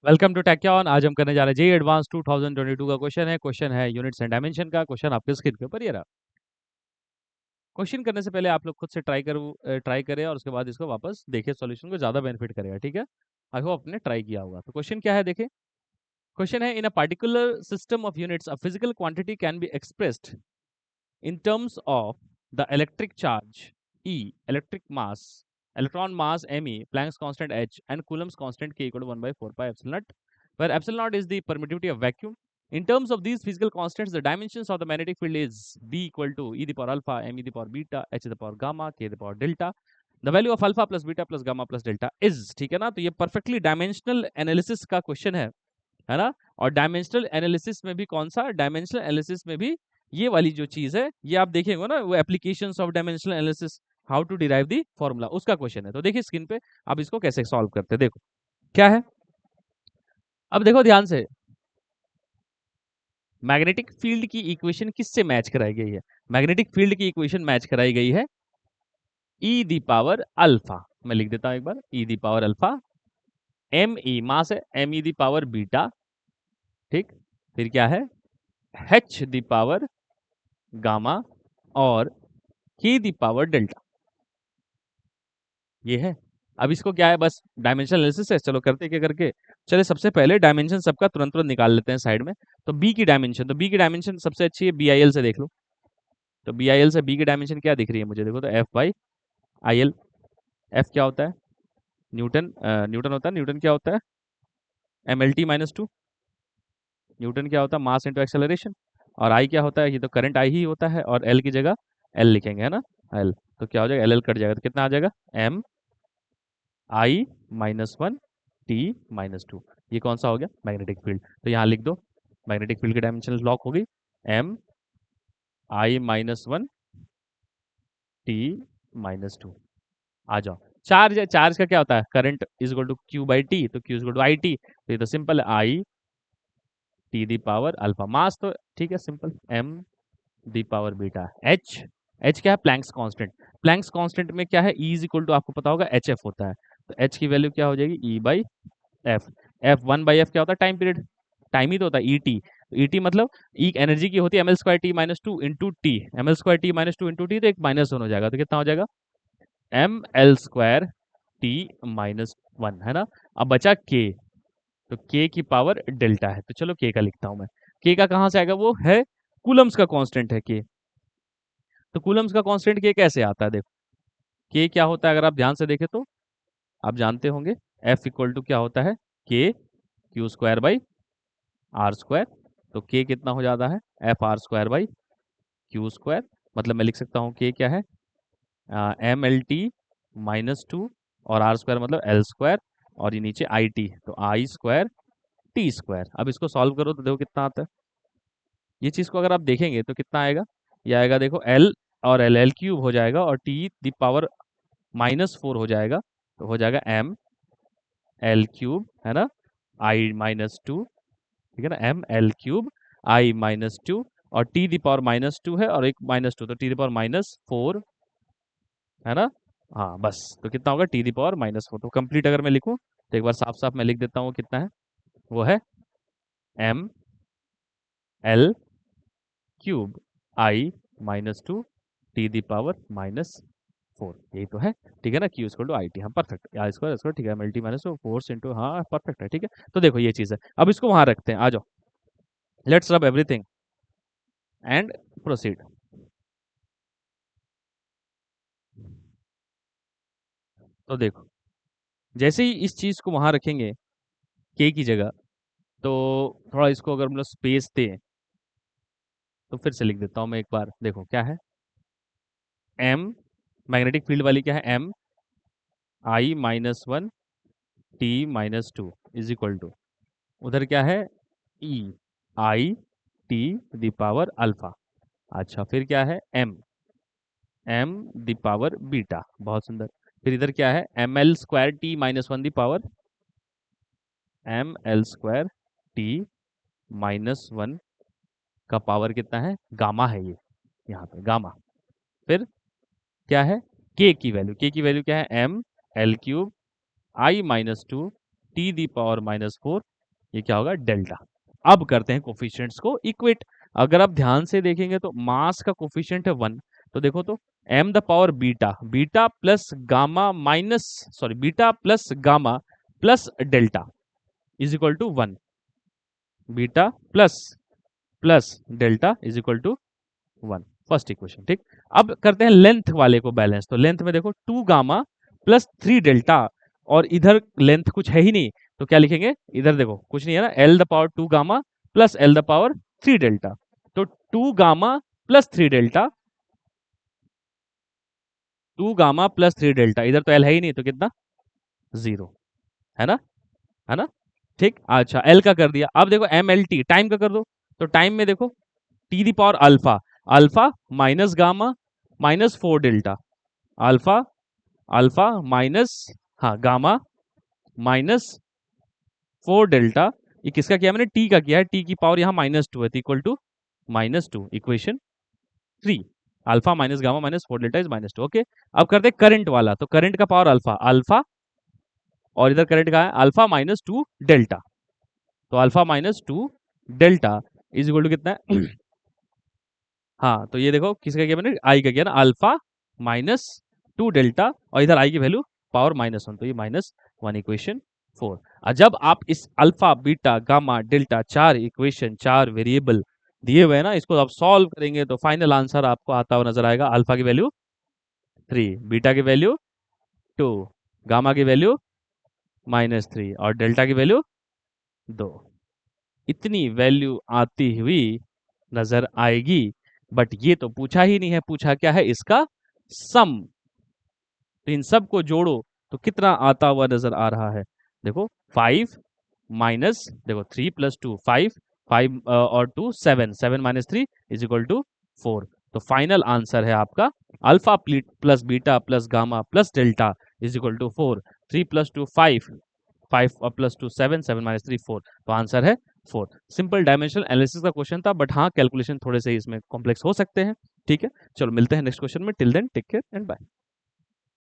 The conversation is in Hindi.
Welcome to टेक्यान। आज हम करने जा रहे हैं जेईई एडवांस 2022 का क्वेश्चन है यूनिट्स एंड डायमेंशन का। क्वेश्चन आपके स्क्रीन के ऊपर ये रहा। क्वेश्चन करने से पहले आप लोग खुद से ट्राई करें और उसके बाद इसको वापस देखिए, सॉल्यूशन को ज्यादा बेनिफिट करेगा। ठीक है, आई होप आपने ट्राई किया होगा। तो क्वेश्चन क्या है देखिए। क्वेश्चन है, in a particular system of units a physical quantity can be expressed in terms of the electric charge E, electric mass, electron mass me, Planck's constant h, and Coulomb's constant k equal to 1 by 4 pi epsilon naught, where epsilon naught is the permittivity of vacuum. In terms of these physical constants, the dimensions of the magnetic field is B equal to e to the power alpha, m e to the power beta, h to the power gamma, k to the power delta. The value of alpha plus beta plus gamma plus delta is, ठीक है ना। तो ये परफेक्टली डायमेंशनल एनालिसिस का क्वेश्चन है ना। और डायमेंशनल एनालिसिस में भी कौन सा, डायमेंशनल एनालिसिस में भी ये वाली जो चीज है, ये आप देखेंगे ना, वो applications of dimensional analysis, how to derive the formula, उसका क्वेश्चन है। तो देखिए स्क्रीन पे आप इसको कैसे सॉल्व करते हैं। देखो क्या है, अब देखो ध्यान से, मैग्नेटिक फील्ड की इक्वेशन किससे मैच कराई गई है। मैग्नेटिक फील्ड की इक्वेशन मैच कराई गई है ई दी पावर अल्फा। मैं लिख देता हूं एक बार, E the power alpha, M E mass है, M E the power beta, ठीक, फिर क्या है, एच दी पावर गामा, और के दी पावर डेल्टा, ये है। अब इसको क्या है, बस डायमेंशनल एनालिसिस है। चलो करते क्या करके, चले सबसे पहले डायमेंशन सबका तुरंत तुरंत निकाल लेते हैं साइड में। तो बी की डायमेंशन, तो बी की डायमेंशन सबसे अच्छी है, बी आई एल से देख लो। तो बी आई एल से बी की डायमेंशन क्या दिख रही है मुझे, देखो तो F by I L. F क्या होता है, न्यूटन, न्यूटन होता है। न्यूटन क्या होता है, M L T minus two. Newton क्या होता है, मास इंटू एक्सेलरेशन। और आई क्या होता है, ये तो करंट आई ही होता है, और एल की जगह एल लिखेंगे, है ना, एल। तो क्या हो जाएगा, एल एल कट जाएगा, तो कितना आ जाएगा, M I minus one T minus two. ये कौन सा हो गया, मैग्नेटिक फील्ड। तो यहाँ लिख दो, मैग्नेटिक फील्ड की डायमेंशन लॉक हो गई, M I minus one T minus two. आ जाओ, चार्ज है, चार्ज का क्या होता है, current is equal to q by t, so q is equal to I T. तो ये तो सिंपल है, I T the power alpha. Mass तो ठीक है, simple, M the power beta. H, H क्या है, प्लैंक्स कांस्टेंट। प्लैंक्स कांस्टेंट में क्या है, ई इज इक्वल टू आपको पता होगा एच एफ होता है। तो एच की वैल्यू क्या हो जाएगी, E by F. F one by F क्या होता है, टाइम पीरियड, टाइम ही तो होता है, ई टी। ई टी मतलब ई एनर्जी की होती है M L square T minus two into T. M L square T minus two into T, तो एक माइनस वन हो जाएगा, तो कितना हो जाएगा, M L square T minus one, है ना। अब बचा के, तो के की पावर डेल्टा है, तो चलो के का लिखता हूं मैं। के का कहां से आएगा, वो है कूलम्स का कांस्टेंट है के। तो कूलम्स का कांस्टेंट के कैसे आता है, देखो के क्या होता है, अगर आप ध्यान से देखें तो आप जानते होंगे, एफ इक्वल टू क्या होता है, K Q square by R square. तो के कितना हो जाता है, F R square by Q square. मतलब मैं लिख सकता हूँ के क्या है, M L T minus two, और आर स्क्वायर मतलब एल स्क्वायर, और ये नीचे आई टी, तो आई स्क्वायर टी स्क्वायर। अब इसको सॉल्व करो तो देखो कितना आता है। ये चीज़ को अगर आप देखेंगे तो कितना आएगा, ये आएगा देखो एल, और एल एल क्यूब हो जाएगा, और T the power minus four हो जाएगा, तो हो जाएगा एम एल क्यूब, है ना, आई माइनस टू, ठीक है ना, M L cube I minus two, और T the power minus two है, और एक माइनस टू, तो T the power minus four, है ना। हाँ बस, तो कितना होगा, T the power minus four. तो कंप्लीट अगर मैं लिखूं तो एक बार साफ साफ मैं लिख देता हूँ कितना है, वो है M L cube I minus two T the power minus four, यही तो है, ठीक है ना। Q square two I T, हाँ परफेक्ट, या स्क्वायर स्क्वायर, ठीक है, मल्टी माइनस फोर्स इंटू, हाँ परफेक्ट है, ठीक है। तो देखो ये चीज़ है, अब इसको वहां रखते हैं, आ जाओ, लेट्स रब एवरीथिंग एंड प्रोसीड। तो देखो, जैसे ही इस चीज को वहां रखेंगे के की जगह, तो थोड़ा इसको अगर मतलब स्पेस दें, तो फिर से लिख देता हूं मैं एक बार, देखो क्या है, एम, मैग्नेटिक फील्ड वाली क्या है, M I minus one T minus two is equal to, उधर क्या है, E I T the power alpha. अच्छा फिर क्या है, M M the power beta, बहुत सुंदर। फिर इधर क्या है, M L square T minus one the power M L square T minus one का पावर कितना है, गामा है ये, यहाँ पे गामा। फिर क्या है, के की वैल्यू, के की वैल्यू क्या है, M L cube I minus two T the power minus four ये क्या होगा, डेल्टा। अब करते हैं कोफिशिएंट्स को इक्वेट। अगर आप ध्यान से देखेंगे तो मास का कोफिशिएंट है 1, तो देखो तो m the power beta, beta plus gamma minus, sorry beta plus gamma plus delta is equal to 1, beta plus plus delta is equal to 1, first equation, ठीक। अब करते हैं लेंथ वाले को बैलेंस। तो लेंथ में देखो 2 गामा प्लस 3 डेल्टा, और इधर लेंथ कुछ है ही नहीं, तो क्या लिखेंगे, इधर देखो कुछ नहीं है ना, L the power 2 gamma plus L the power 3 delta. तो 2 gamma plus 3 delta, 2 gamma plus 3 delta, इधर तो एल है ही नहीं, तो कितना, 0, है ना, है ना, ठीक। अच्छा एल का कर दिया, अब देखो एम एल टी टाइम का कर दो। तो टाइम में देखो T the power alpha, alpha minus gamma minus 4 delta, alpha alpha minus, हाँ गामा माइनस 4 डेल्टा। ये किसका किया मैंने, टी का किया है, टी की पावर यहाँ -2 है, equal to -2, equation 3। Alpha minus gamma minus 4 delta is -2, okay. अब करते हैं करंट वाला। तो करंट का पावर अल्फा, अल्फा और इधर करंट का है अल्फा -2 डेल्टा। तो alpha -2 delta is equal to कितना है हाँ, तो ये देखो किसका किया मैंने, आई का किया ना, अल्फा -2 डेल्टा, और इधर आई की वैल्यू पावर -1, तो ये -1, इक्वेशन 4। और जब आप इस alpha beta gamma delta 4 equation, 4 variable दिए हुए हैं ना, इसको आप सॉल्व करेंगे तो फाइनल आंसर आपको आता हुआ नजर आएगा। अल्फा की वैल्यू 3, बीटा की वैल्यू 2, गामा की वैल्यू -3 और डेल्टा की वैल्यू 2। इतनी वैल्यू आती हुई नजर आएगी। बट ये तो पूछा ही नहीं है, पूछा क्या है, इसका सम। तो इन सब को जोड़ो तो कितना आता हुआ नजर आ रहा है, देखो 5 माइनस, देखो 3 प्लस 2 5, 5 और 2 7, 7 माइनस 3 इज इक्वल टू 4। तो फाइनल आंसर है आपका alpha plus beta plus gamma plus delta is equal to 4। 3 plus 2 5, 5 और प्लस 2 7, 7 माइनस 3 4, तो आंसर है 4। सिंपल डायमेंशनल एनालिसिस का क्वेश्चन था, बट हाँ कैलकुलेशन थोड़े से इसमें कॉम्प्लेक्स हो सकते हैं, ठीक है। चलो मिलते हैं नेक्स्ट क्वेश्चन में, till then take care and bye.